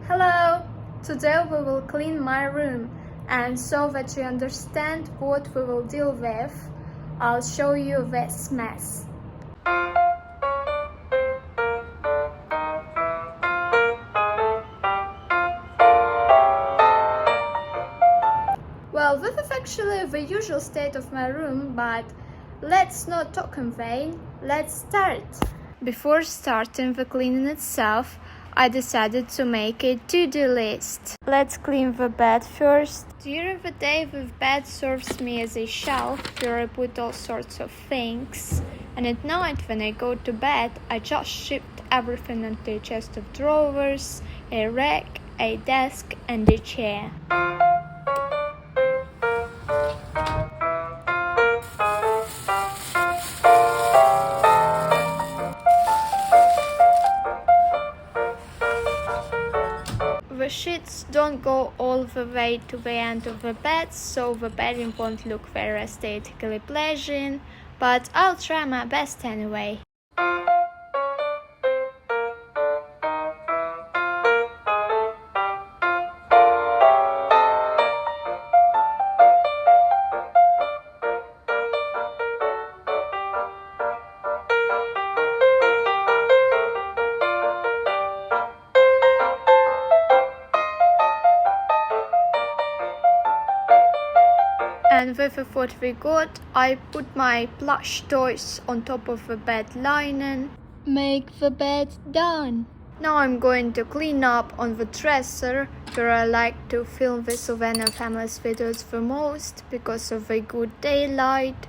Hello! Today we will clean my room, and so that you understand what we will deal with, I'll show you this mess. Well, this is actually the usual state of my room, but let's not talk in vain. Let's start! Before starting the cleaning itself, I decided to make a to-do list. Let's clean the bed first. During the day, the bed serves me as a shelf where I put all sorts of things. And at night, when I go to bed, I just shift everything into a chest of drawers, a rack, a desk, and a chair. The sheets don't go all the way to the end of the bed, so the bedding won't look very aesthetically pleasing, but I'll try my best anyway. And with the what we got, I put my plush toys on top of the bed lining. Make the bed done. Now I'm going to clean up on the dresser, where I like to film the Sylvania family's videos the most because of the good daylight.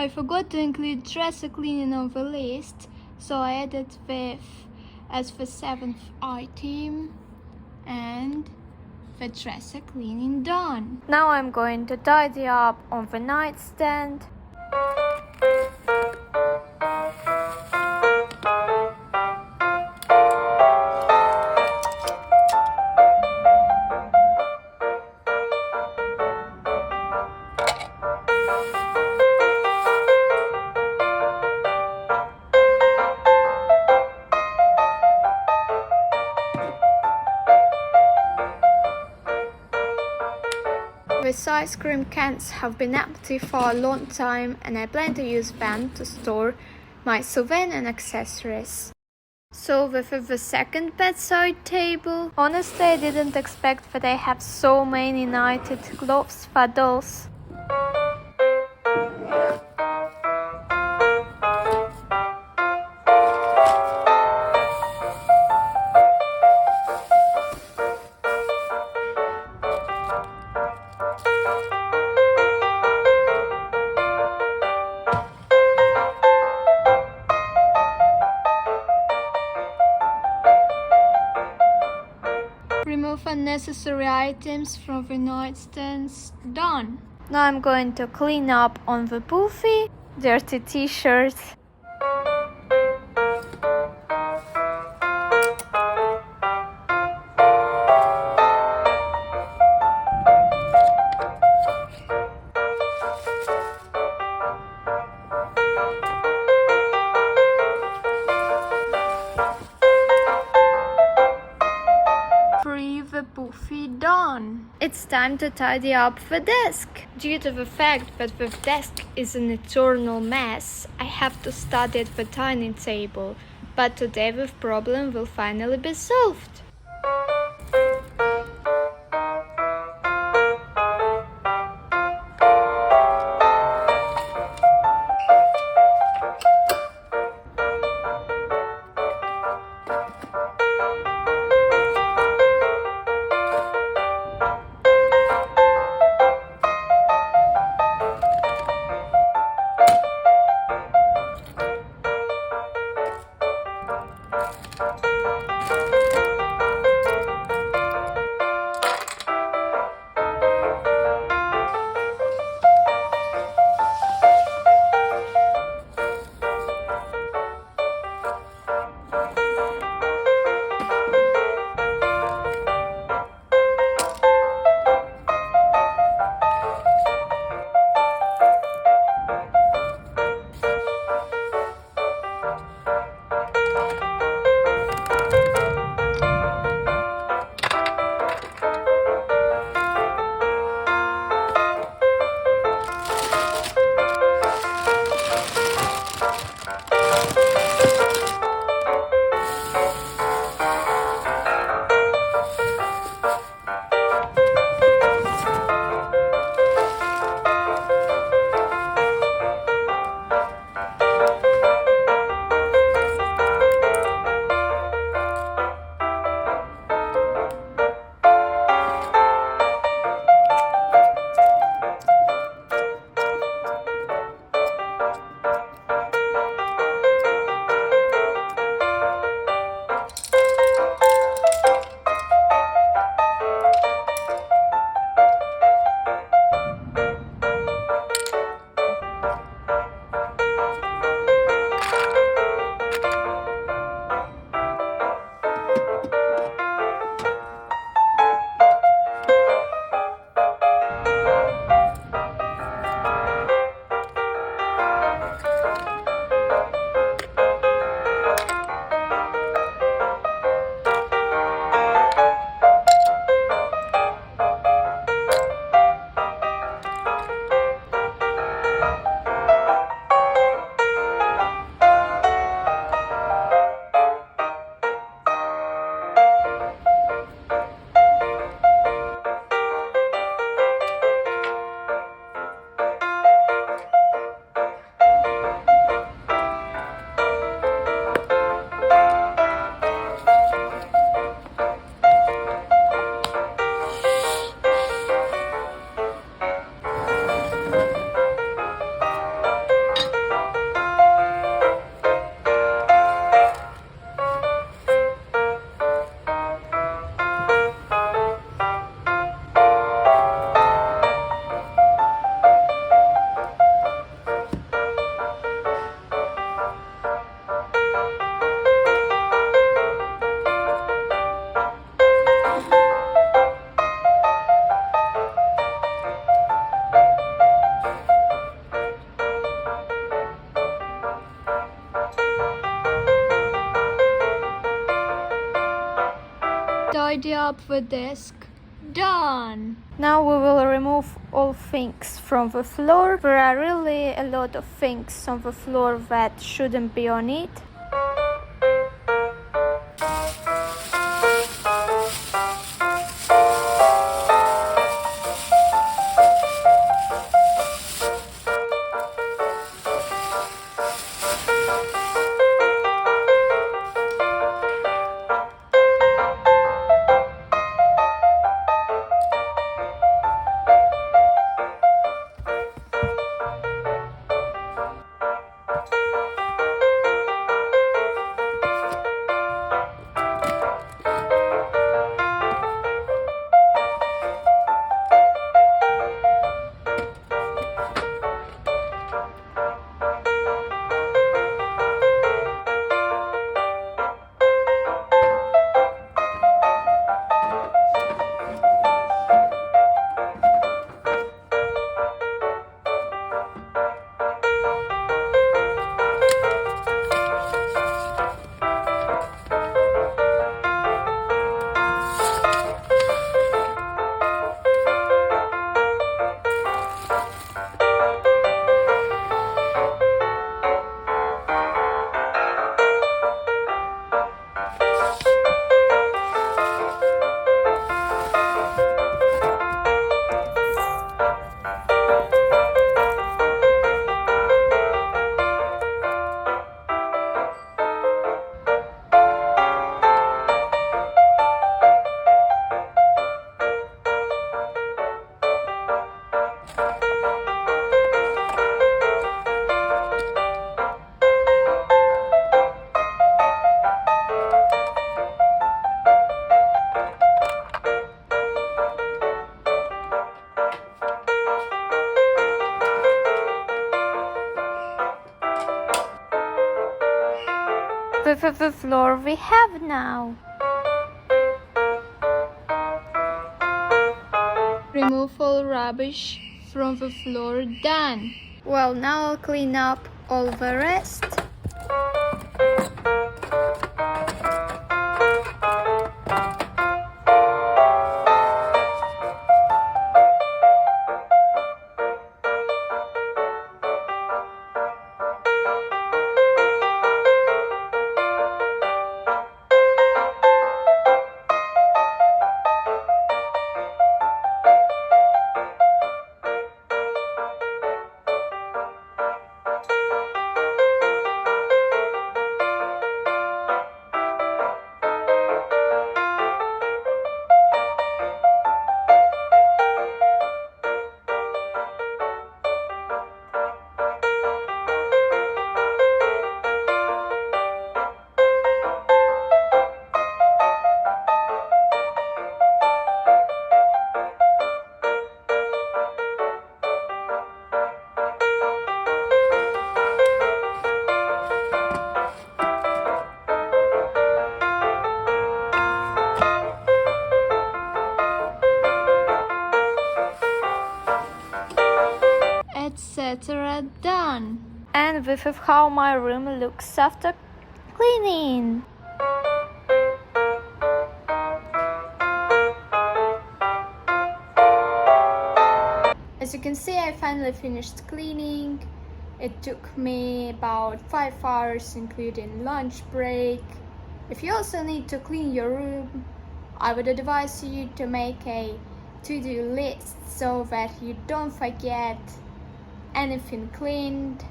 I forgot to include dresser cleaning on the list, so I added this as the 7th item, and the dresser cleaning done. Now I'm going to tidy up on the nightstand. These ice cream cans have been empty for a long time, and I plan to use them to store my souvenir and accessories. So this is the second bedside table. Honestly, I didn't expect that I have so many knitted gloves for dolls. Remove unnecessary items from the nightstands. Done. Now I'm going to clean up on the poofy, dirty t-shirts. The poofy done. It's time to tidy up the desk. Due to the fact that the desk is an eternal mess, I have to study at the dining table, but today the problem will finally be solved. up the desk. Done! Now we will remove all things from the floor. There are really a lot of things on the floor that shouldn't be on it. The floor we have now. Remove all rubbish from the floor. Done. Well, now I'll clean up all the rest. Etc. Done. And this is how my room looks after cleaning. As you can see, I finally finished cleaning. It took me about 5 hours, including lunch break. If you also need to clean your room, I would advise you to make a to-do list so that you don't forget anything cleaned.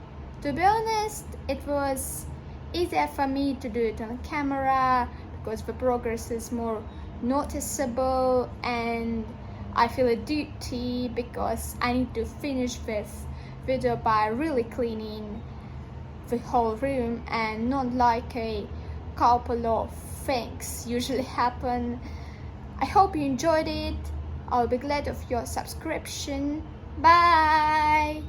To be honest, it was easier for me to do it on camera because the progress is more noticeable, and I feel a duty because I need to finish this video by really cleaning the whole room and not like a couple of things usually happen. I hope you enjoyed it. I'll be glad of your subscription. Bye!